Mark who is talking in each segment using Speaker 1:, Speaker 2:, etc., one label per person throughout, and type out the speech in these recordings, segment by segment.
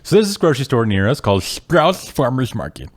Speaker 1: So there's this grocery store near us called Sprouts Farmers Market.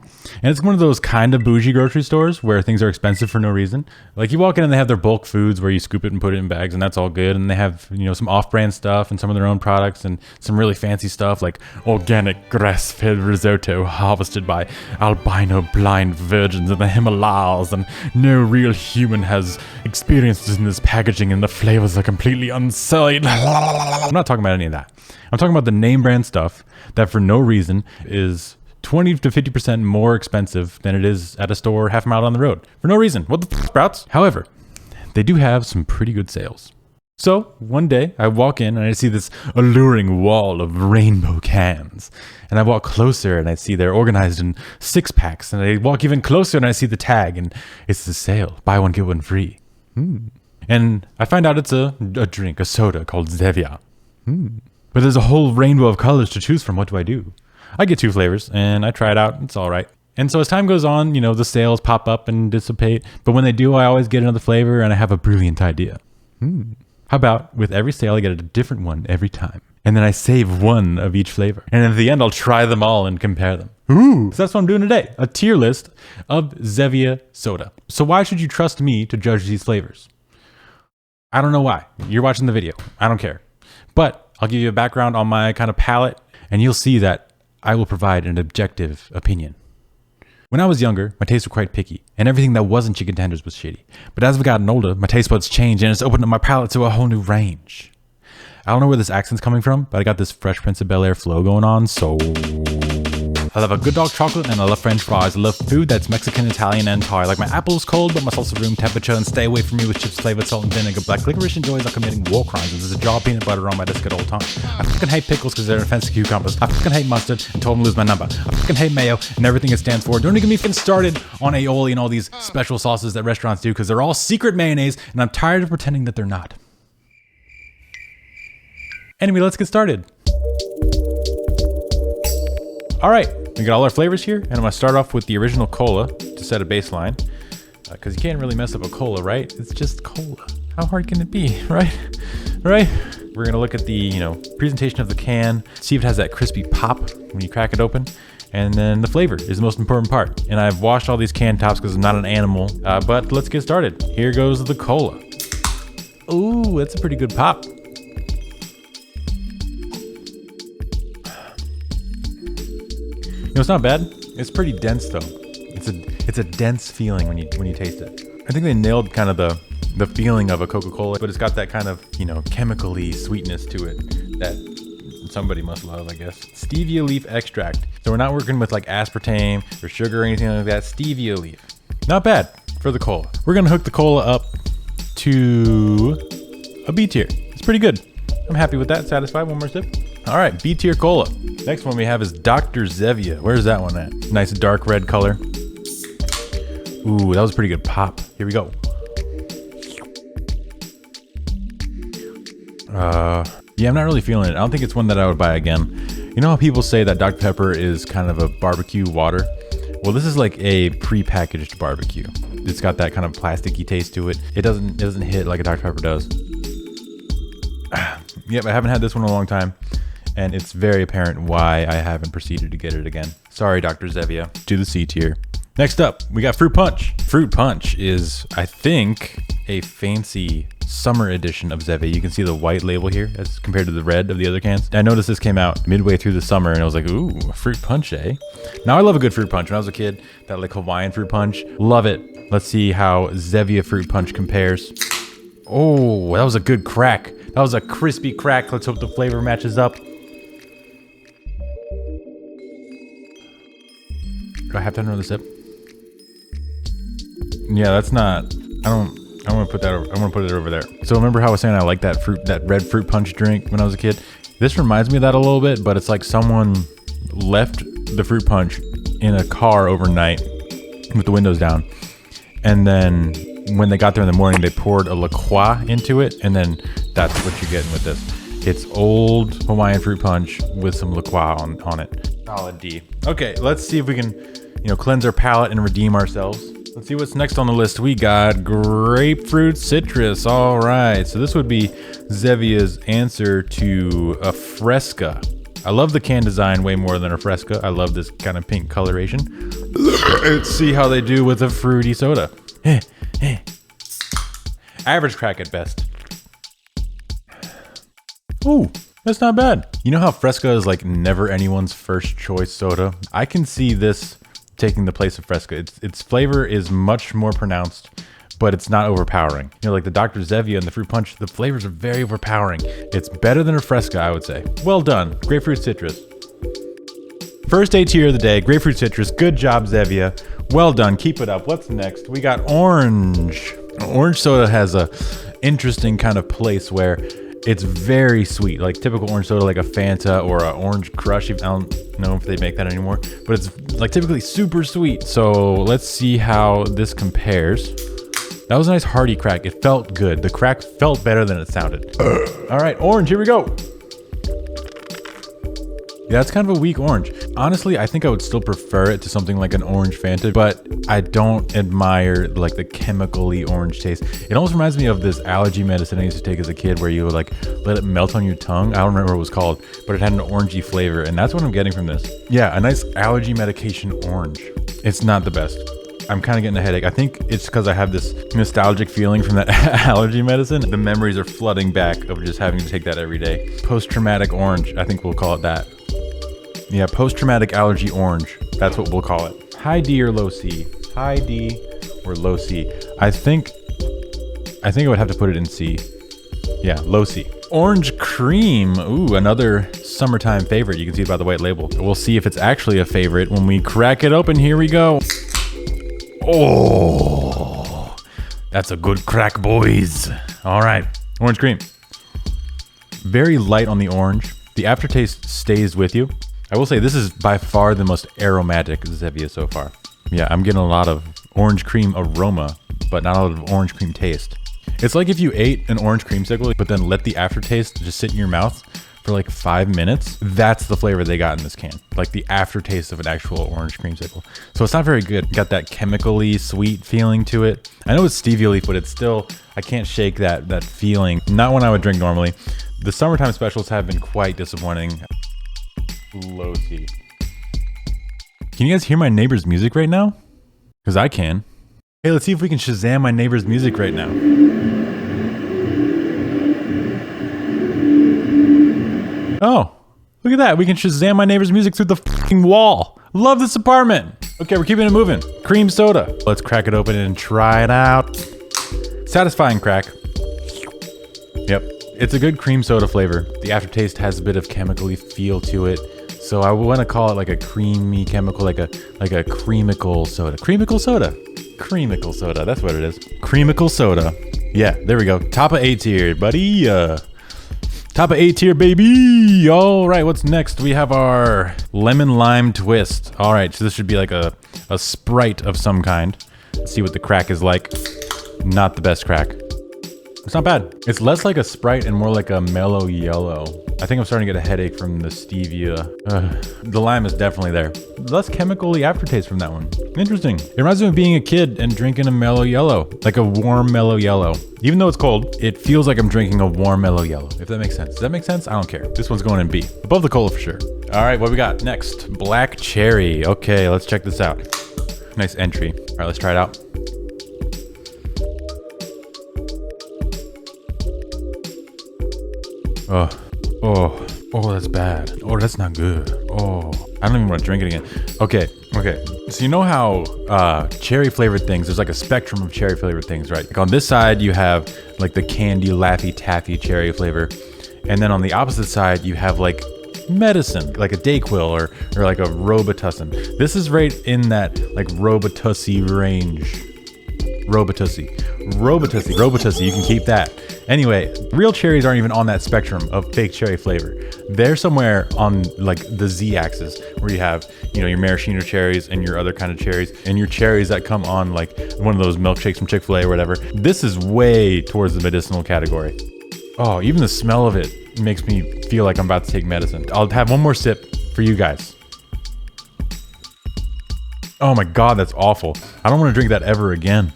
Speaker 1: And it's one of those kind of bougie grocery stores where things are expensive for no reason. Like you walk in and they have their bulk foods where you scoop it and put it in bags and that's all good. And they have, some off-brand stuff and some of their own products and some really fancy stuff like organic grass-fed risotto harvested by albino blind virgins in the Himalayas, and no real human has experiences in this packaging and the flavors are completely unsullied. I'm not talking about any of that. I'm talking about the name brand stuff that for no reason is 20 to 50% more expensive than it is at a store half a mile down the road. For no reason. What the Sprouts? However, they do have some pretty good sales. So one day I walk in and I see this alluring wall of rainbow cans. And I walk closer and I see they're organized in 6-packs. And I walk even closer and I see the tag and it's the sale. Buy one, get one free. And I find out it's a drink, a soda called Zevia. But there's a whole rainbow of colors to choose from. What do I do? I get 2 flavors and I try it out. It's all right. And so as time goes on, the sales pop up and dissipate. But when they do, I always get another flavor and I have a brilliant idea. How about with every sale, I get a different one every time. And then I save one of each flavor. And at the end, I'll try them all and compare them. So that's what I'm doing today. A tier list of Zevia soda. So why should you trust me to judge these flavors? I don't know why. You're watching the video. I don't care. But I'll give you a background on my kind of palate and you'll see that I will provide an objective opinion. When I was younger, my tastes were quite picky, and everything that wasn't chicken tenders was shitty. But as I've gotten older, my taste buds changed, and it's opened up my palate to a whole new range. I don't know where this accent's coming from, but I got this Fresh Prince of Bel-Air flow going on, so... I love a good dark chocolate and I love French fries. I love food that's Mexican, Italian, and Thai. Like my apples cold, but my salsa room temperature. And stay away from me with chips flavored salt and vinegar. Black licorice enjoys are committing war crimes. And there's a jar of peanut butter on my desk at all times. I fucking hate pickles because they're an offense to cucumbers. I fucking hate mustard and told them to lose my number. I fucking hate mayo and everything it stands for. Don't even get me started on aioli and all these special sauces that restaurants do because they're all secret mayonnaise and I'm tired of pretending that they're not. Anyway, let's get started. All right, we got all our flavors here, and I'm gonna start off with the original cola to set a baseline, because you can't really mess up a cola, right? It's just cola. How hard can it be, right? Right? We're gonna look at the, presentation of the can, see if it has that crispy pop when you crack it open, and then the flavor is the most important part. And I've washed all these can tops because I'm not an animal, but let's get started. Here goes the cola. Ooh, that's a pretty good pop. It's not bad. It's pretty dense though. It's a dense feeling when you taste it. I think they nailed kind of the feeling of a Coca-Cola, but it's got that kind of, chemically sweetness to it that somebody must love, I guess. Stevia leaf extract. So we're not working with like aspartame or sugar or anything like that. Stevia leaf. Not bad for the cola. We're gonna hook the cola up to a B tier. It's pretty good. I'm happy with that. Satisfied. One more sip. All right, B tier cola. Next one we have is Dr. Zevia. Where's that one at? Nice dark red color. Ooh, that was a pretty good pop. Here we go. Yeah, I'm not really feeling it. I don't think it's one that I would buy again. You know how people say that Dr. Pepper is kind of a barbecue water? Well, this is like a pre-packaged barbecue. It's got that kind of plasticky taste to it. It doesn't hit like a Dr. Pepper does. Yep, I haven't had this one in a long time. And it's very apparent why I haven't proceeded to get it again. Sorry, Dr. Zevia. To the C tier. Next up, we got Fruit Punch. Fruit Punch is, I think, a fancy summer edition of Zevia. You can see the white label here as compared to the red of the other cans. I noticed this came out midway through the summer and I was like, ooh, Fruit Punch, eh? Now I love a good fruit punch. When I was a kid, that like Hawaiian fruit punch, love it. Let's see how Zevia Fruit Punch compares. Oh, that was a good crack. That was a crispy crack. Let's hope the flavor matches up. Do I have to have another sip? Yeah, that's not. I want to put that. I want to put it over there. So remember how I was saying I like that red fruit punch drink when I was a kid? This reminds me of that a little bit, but it's like someone left the fruit punch in a car overnight with the windows down, and then when they got there in the morning, they poured a La Croix into it, and then that's what you're getting with this. It's old Hawaiian fruit punch with some La Croix on it. Solid D. Okay, let's see if we can, cleanse our palate and redeem ourselves. Let's see what's next on the list. We got Grapefruit Citrus. All right, so this would be Zevia's answer to a Fresca. I love the can design way more than a Fresca. I love this kind of pink coloration. Let's see how they do with a fruity soda. Average crack at best. Ooh, that's not bad. You know how Fresca is like never anyone's first choice soda? I can see this taking the place of Fresca. Its flavor is much more pronounced, but it's not overpowering. You know, like the Dr. Zevia and the Fruit Punch, the flavors are very overpowering. It's better than a Fresca, I would say. Well done, Grapefruit Citrus. First A tier of the day, Grapefruit Citrus. Good job, Zevia. Well done, keep it up. What's next? We got Orange. Orange soda has a interesting kind of place where it's very sweet, like typical orange soda, like a Fanta or an Orange Crush. I don't know if they make that anymore, but it's like typically super sweet. So let's see how this compares. That was a nice hearty crack. It felt good. The crack felt better than it sounded. All right, Orange, here we go. Yeah, it's kind of a weak orange. Honestly, I think I would still prefer it to something like an Orange Fanta, but I don't admire like the chemically orange taste. It almost reminds me of this allergy medicine I used to take as a kid where you would like let it melt on your tongue. I don't remember what it was called, but it had an orangey flavor, and that's what I'm getting from this. Yeah, a nice allergy medication orange. It's not the best. I'm kind of getting a headache. I think it's because I have this nostalgic feeling from that allergy medicine. The memories are flooding back of just having to take that every day. Post-traumatic orange, I think we'll call it that. Yeah, post-traumatic allergy orange. That's what we'll call it. High D or low C? High D or low C? I think I would have to put it in C. Yeah, low C. Orange cream. Ooh, another summertime favorite. You can see it by the white label. We'll see if it's actually a favorite when we crack it open. Here we go. Oh, that's a good crack, boys. All right, orange cream. Very light on the orange. The aftertaste stays with you. I will say this is by far the most aromatic Zevia so far. Yeah, I'm getting a lot of orange cream aroma, but not a lot of orange cream taste. It's like if you ate an orange creamsicle, but then let the aftertaste just sit in your mouth for like 5 minutes. That's the flavor they got in this can. Like the aftertaste of an actual orange creamsicle. So it's not very good. Got that chemically sweet feeling to it. I know it's stevia leaf, but it's still, I can't shake that feeling. Not one I would drink normally. The summertime specials have been quite disappointing. Low C. Can you guys hear my neighbor's music right now? Because I can. Hey, let's see if we can Shazam my neighbor's music right now. Oh, look at that. We can Shazam my neighbor's music through the fucking wall. Love this apartment. Okay, we're keeping it moving. Cream soda. Let's crack it open and try it out. Satisfying crack. Yep. It's a good cream soda flavor. The aftertaste has a bit of chemically feel to it. So I want to call it like a creamy chemical, like a creamical soda. Creamical soda. Creamical soda. That's what it is. Creamical soda. Yeah, there we go. Top of A tier, buddy. Top of A tier, baby. All right, what's next? We have our lemon lime twist. All right, so this should be like a Sprite of some kind. Let's see what the crack is like. Not the best crack. It's not bad. It's less like a Sprite and more like a mellow yellow. I think I'm starting to get a headache from the stevia. The lime is definitely there. Less chemically aftertaste from that one. Interesting. It reminds me of being a kid and drinking a mellow yellow. Like a warm mellow yellow. Even though it's cold, it feels like I'm drinking a warm mellow yellow. If that makes sense. Does that make sense? I don't care. This one's going in B. Above the cola for sure. All right, what we got next? Black cherry. Okay, let's check this out. Nice entry. All right, let's try it out. Oh, that's bad. Oh, that's not good. Oh, I don't even want to drink it again. Okay. So you know how cherry flavored things, there's like a spectrum of cherry flavored things, right? Like on this side, you have like the candy Laffy Taffy cherry flavor. And then on the opposite side, you have like medicine, like a Dayquil or like a Robitussin. This is right in that like Robitussin range. Robitussin, you can keep that. Anyway, real cherries aren't even on that spectrum of fake cherry flavor. They're somewhere on like the Z axis where you have, you know, your maraschino cherries and your other kind of cherries and your cherries that come on like one of those milkshakes from Chick-fil-A or whatever. This is way towards the medicinal category. Oh, even the smell of it makes me feel like I'm about to take medicine. I'll have one more sip for you guys. Oh my God, that's awful. I don't want to drink that ever again.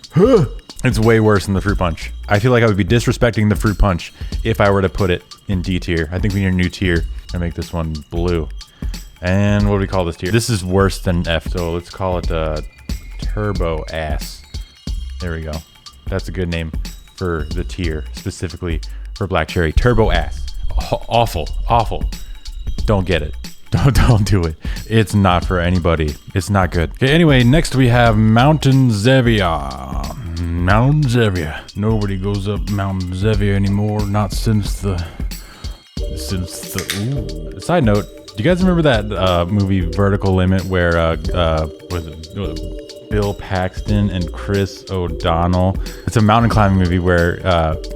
Speaker 1: It's way worse than the fruit punch. I feel like I would be disrespecting the fruit punch if I were to put it in D tier. I think we need a new tier. Gonna make this one blue. And what do we call this tier? This is worse than F, so let's call it Turbo Ass. There we go. That's a good name for the tier, specifically for Black Cherry. Turbo Ass. Awful, awful. Don't get it. Don't do it. It's not for anybody. It's not good. Okay, anyway, next we have Mountain Zevia. Mountain Zevia. Nobody goes up Mountain Zevia anymore. Not since the... Ooh. Side note, do you guys remember that movie Vertical Limit where was it Bill Paxton and Chris O'Donnell? It's a mountain climbing movie where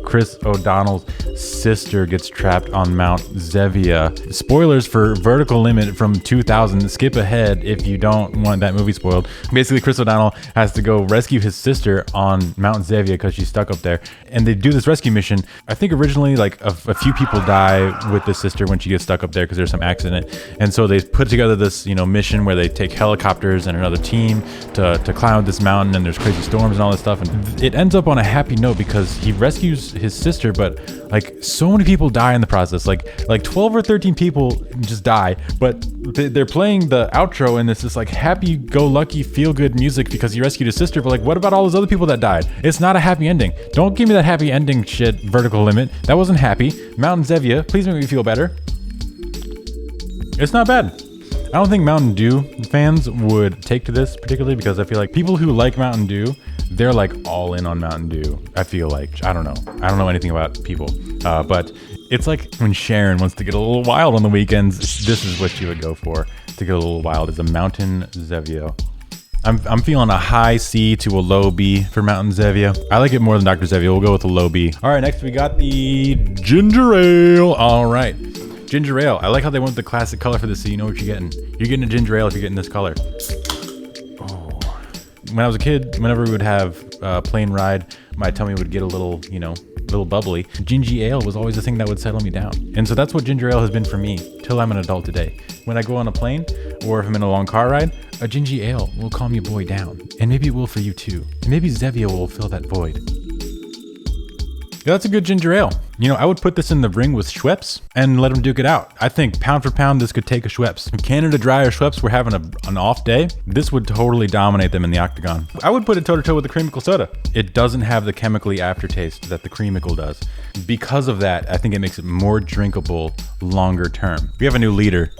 Speaker 1: Chris O'Donnell's sister gets trapped on Mount Zevia. Spoilers for Vertical Limit from 2000. Skip ahead if you don't want that movie spoiled. Basically, Chris O'Donnell has to go rescue his sister on Mount Zevia because she's stuck up there. And they do this rescue mission. I think originally like a few people die with the sister when she gets stuck up there because there's some accident. And so they put together this, mission where they take helicopters and another team to climb up this mountain, and there's crazy storms and all this stuff. And it ends up on a happy note because he rescues his sister, but like so many people die in the process. Like 12 or 13 people just die, but they're playing the outro and it's this like happy-go-lucky feel-good music because he rescued his sister. But like, what about all those other people that died? It's not a happy ending. Don't give me that happy ending shit, Vertical Limit. That wasn't happy. Mountain Zevia, please make me feel better. It's not bad. I don't think Mountain Dew fans would take to this particularly because I feel like people who like Mountain Dew, they're like all in on Mountain Dew. I feel like, I don't know anything about people, but it's like when Sharon wants to get a little wild on the weekends, this is what she would go for to get a little wild, is a Mountain Zevia. I'm feeling a high C to a low B for Mountain Zevia. I like it more than Dr. Zevia. We'll go with a low B. All right, next we got the ginger ale. All right. Ginger ale. I like how they went with the classic color for this, so you know what you're getting. You're getting a ginger ale if you're getting this color. Oh. When I was a kid, whenever we would have a plane ride, my tummy would get a little, little bubbly. Ginger ale was always the thing that would settle me down. And so that's what ginger ale has been for me till I'm an adult today. When I go on a plane or if I'm in a long car ride, a ginger ale will calm your boy down. And maybe it will for you too. And maybe Zevia will fill that void. Yeah, that's a good ginger ale. I would put this in the ring with Schweppes and let them duke it out. I think pound for pound, this could take a Schweppes. If Canada Dry or Schweppes were having an off day, this would totally dominate them in the octagon. I would put it toe-to-toe with the Creamicle soda. It doesn't have the chemically aftertaste that the Creamicle does. Because of that, I think it makes it more drinkable longer term. We have a new leader.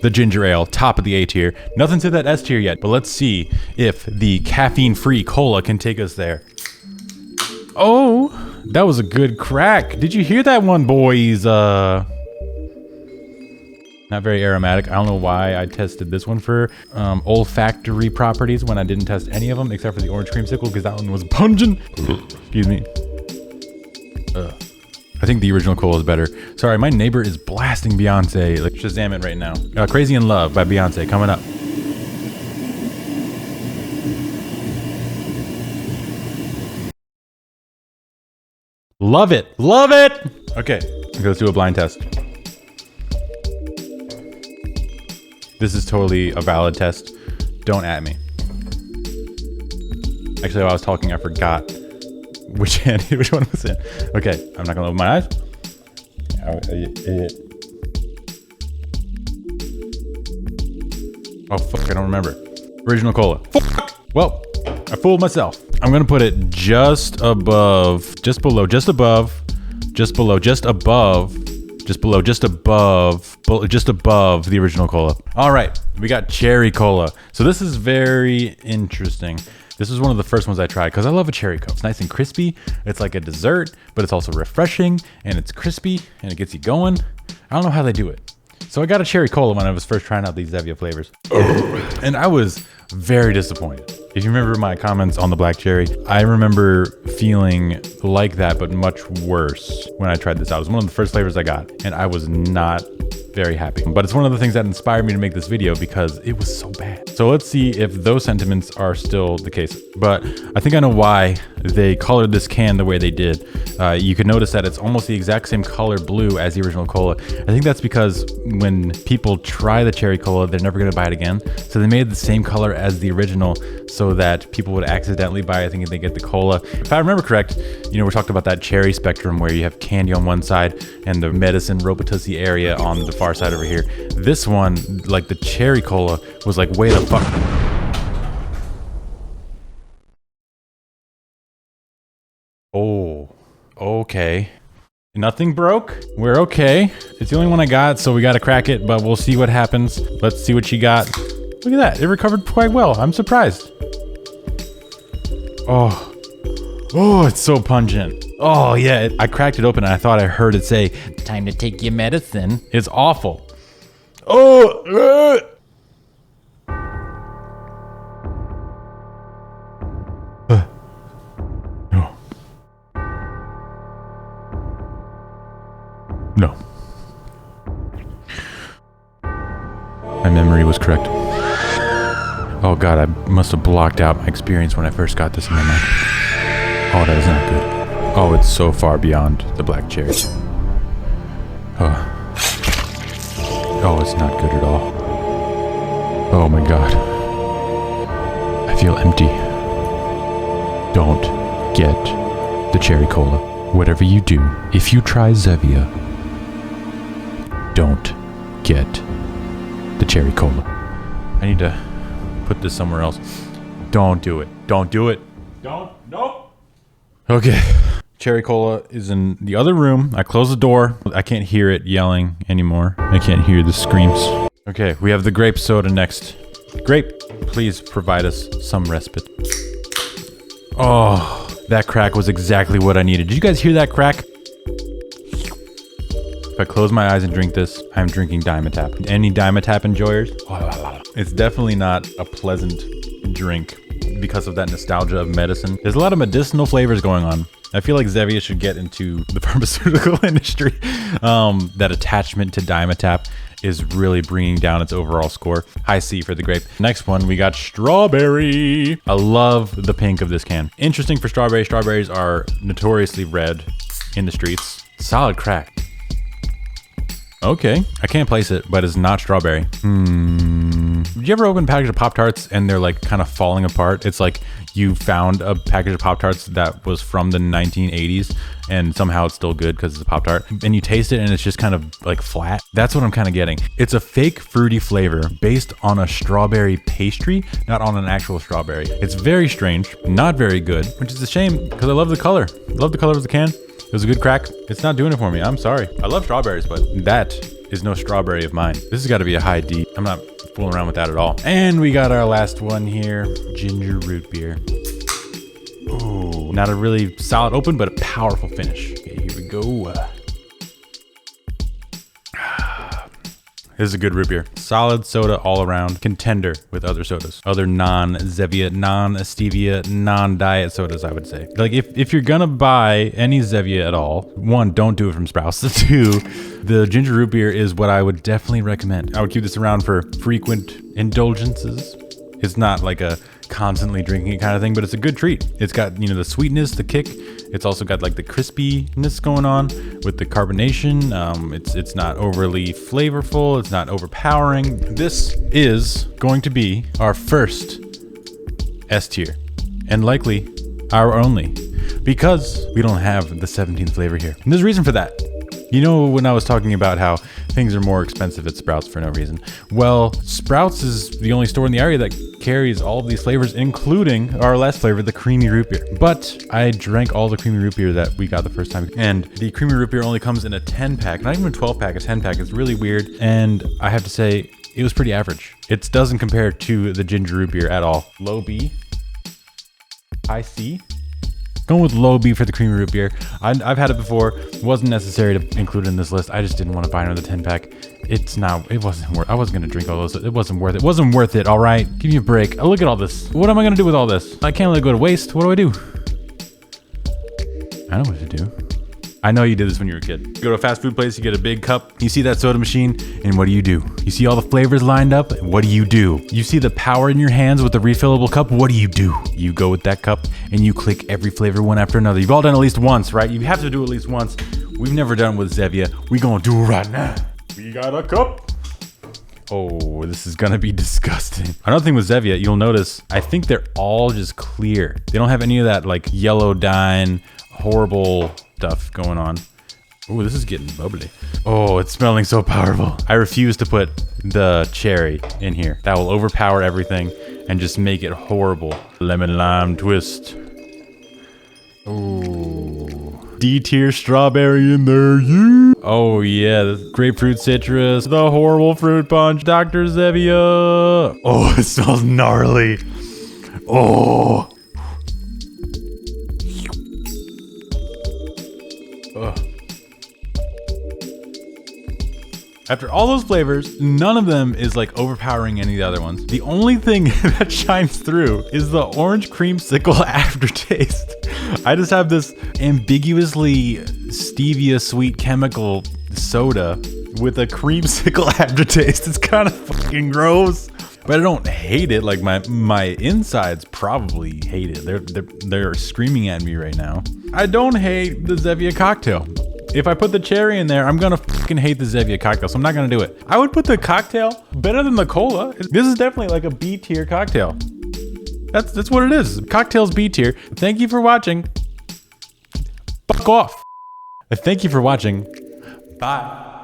Speaker 1: The ginger ale, top of the A tier. Nothing to that S tier yet, but let's see if the caffeine-free cola can take us there. Oh, that was a good crack. Did you hear that one, boys? Not very aromatic. I don't know why I tested this one for olfactory properties when I didn't test any of them except for the orange creamsicle because that one was pungent. Excuse me. I think the original cola is better. Sorry, my neighbor is blasting Beyonce. Like, Shazam it right now. Crazy in Love by Beyonce coming up. Love it. Love it. Okay, let's do a blind test. This is totally a valid test. Don't at me. Actually, while I was talking, I forgot which one was in. Okay, I'm not gonna open my eyes. Oh, fuck, I don't remember. Original cola. Fuck. Well, I fooled myself. I'm gonna put it just above, just below, just above, just below, just above, just below, just above, just above the original cola. All right, we got cherry cola. So this is very interesting. This is one of the first ones I tried because I love a cherry coke. It's nice and crispy. It's like a dessert, but it's also refreshing and it's crispy and it gets you going. I don't know how they do it. So I got a cherry cola when I was first trying out these Zevia flavors. And I was very disappointed. If you remember my comments on the black cherry, I remember feeling like that, but much worse when I tried this out. It was one of the first flavors I got, and I was not very happy. But it's one of the things that inspired me to make this video because it was so bad. So let's see if those sentiments are still the case. But I think I know why they colored this can the way they did. You can notice that it's almost the exact same color blue as the original cola. I think that's because when people try the cherry cola, they're never gonna buy it again. So they made the same color as the original so that people would accidentally buy it thinking they get the cola. If I remember correct, you know, we talked about that cherry spectrum where you have candy on one side and the medicine Robitussi area on the far side over here. This one, like the cherry cola, was like way the fuck. Oh, okay. Nothing broke. We're okay. It's the only one I got, so we gotta crack it, but we'll see what happens. Let's see what you got. Look at that. It recovered quite well. I'm surprised. Oh. Oh, it's so pungent. Oh, yeah. I cracked it open and I thought I heard it say, "Time to take your medicine." It's awful. Oh. No. No. My memory was correct. Oh god, I must have blocked out my experience when I first got this in my mind. Oh, that is not good. Oh, it's so far beyond the black cherry. Oh, it's not good at all. Oh my god. I feel empty. Don't get the cherry cola. Whatever you do, if you try Zevia, don't get the cherry cola. I need to put this somewhere else. Don't do it. Don't do it. Don't. Nope. Okay. Cherry cola is in the other room. I closed the door. I can't hear it yelling anymore. I can't hear the screams. Okay, we have the grape soda next. Grape, please provide us some respite. Oh, that crack was exactly what I needed. Did you guys hear that crack? If I close my eyes and drink this, I'm drinking Dimetap. Any Dimetap enjoyers? It's definitely not a pleasant drink because of that nostalgia of medicine. There's a lot of medicinal flavors going on. I feel like Zevia should get into the pharmaceutical industry. That attachment to Dimetap is really bringing down its overall score. High C for the grape. Next one, we got strawberry. I love the pink of this can. Interesting for strawberry. Strawberries are notoriously red in the streets. Solid crack. Okay, I can't place it, but it's not strawberry. Did you ever open a package of Pop-Tarts and they're like kind of falling apart? It's like you found a package of Pop-Tarts that was from the 1980s and somehow it's still good because it's a Pop-Tart. And you taste it and it's just kind of like flat. That's what I'm kind of getting. It's a fake fruity flavor based on a strawberry pastry, not on an actual strawberry. It's very strange, not very good, which is a shame because I love the color. I love the color of the can. It was a good crack. It's not doing it for me. I'm sorry. I love strawberries, but that is no strawberry of mine. This has got to be a high D. I'm not fooling around with that at all. And we got our last one here. Ginger root beer. Ooh, not a really solid open, but a powerful finish. Okay, here we go. This is a good root beer. Solid soda all around. Contender with other sodas. Other non-Zevia, non-stevia, non-diet sodas, I would say. Like, if you're gonna buy any Zevia at all, one, don't do it from Sprouts. Two, the ginger root beer is what I would definitely recommend. I would keep this around for frequent indulgences. It's not like a constantly drinking it kind of thing, but it's a good treat. It's got, you know, the sweetness, the kick. It's also got like the crispiness going on with the carbonation. It's not overly flavorful. It's not overpowering. This is going to be our first S tier and likely our only because we don't have the 17th flavor here. And there's a reason for that. You know, when I was talking about how things are more expensive at Sprouts for no reason. Well, Sprouts is the only store in the area that carries all of these flavors, including our last flavor, the creamy root beer. But I drank all the creamy root beer that we got the first time. And the creamy root beer only comes in a 10 pack, not even a 12 pack, a 10 pack. It's really weird. And I have to say, it was pretty average. It doesn't compare to the ginger root beer at all. Low B, high C. Going with low B for the creamy root beer. I've had it before. It wasn't necessary to include it in this list. I just didn't want to buy another 10 pack. It wasn't worth. I wasn't going to drink all those. It wasn't worth it. It wasn't worth it. All right. Give me a break. Look at all this. What am I going to do with all this? I can't let it go to waste. What do? I know what to do. I know you did this when you were a kid. You go to a fast food place, you get a big cup, you see that soda machine, and what do? You see all the flavors lined up, and what do? You see the power in your hands with the refillable cup, what do? You go with that cup, and you click every flavor one after another. You've all done at least once, right? You have to do at least once. We've never done it with Zevia. We gonna do it right now. We got a cup. Oh, this is gonna be disgusting. Another thing with Zevia, you'll notice, I think they're all just clear. They don't have any of that like yellow dye, horrible stuff going on. Oh, this is getting bubbly. Oh, it's smelling so powerful. I refuse to put the cherry in here. That will overpower everything and just make it horrible. Lemon lime twist. Oh, D-tier strawberry in there, yeah. Oh yeah, the grapefruit citrus, the horrible fruit punch, Dr. Zevia. Oh, it smells gnarly. Oh. Ugh. After all those flavors, none of them is like overpowering any of the other ones. The only thing that shines through is the orange creamsicle aftertaste. I just have this ambiguously stevia sweet chemical soda with a creamsicle aftertaste. It's kind of fucking gross. But I don't hate it. Like my insides probably hate it. They're screaming at me right now. I don't hate the Zevia cocktail. If I put the cherry in there, I'm gonna fucking hate the Zevia cocktail, so I'm not gonna do it. I would put the cocktail better than the cola. This is definitely like a B tier cocktail. That's what it is. Cocktails B tier. Thank you for watching. Fuck off. Thank you for watching. Bye.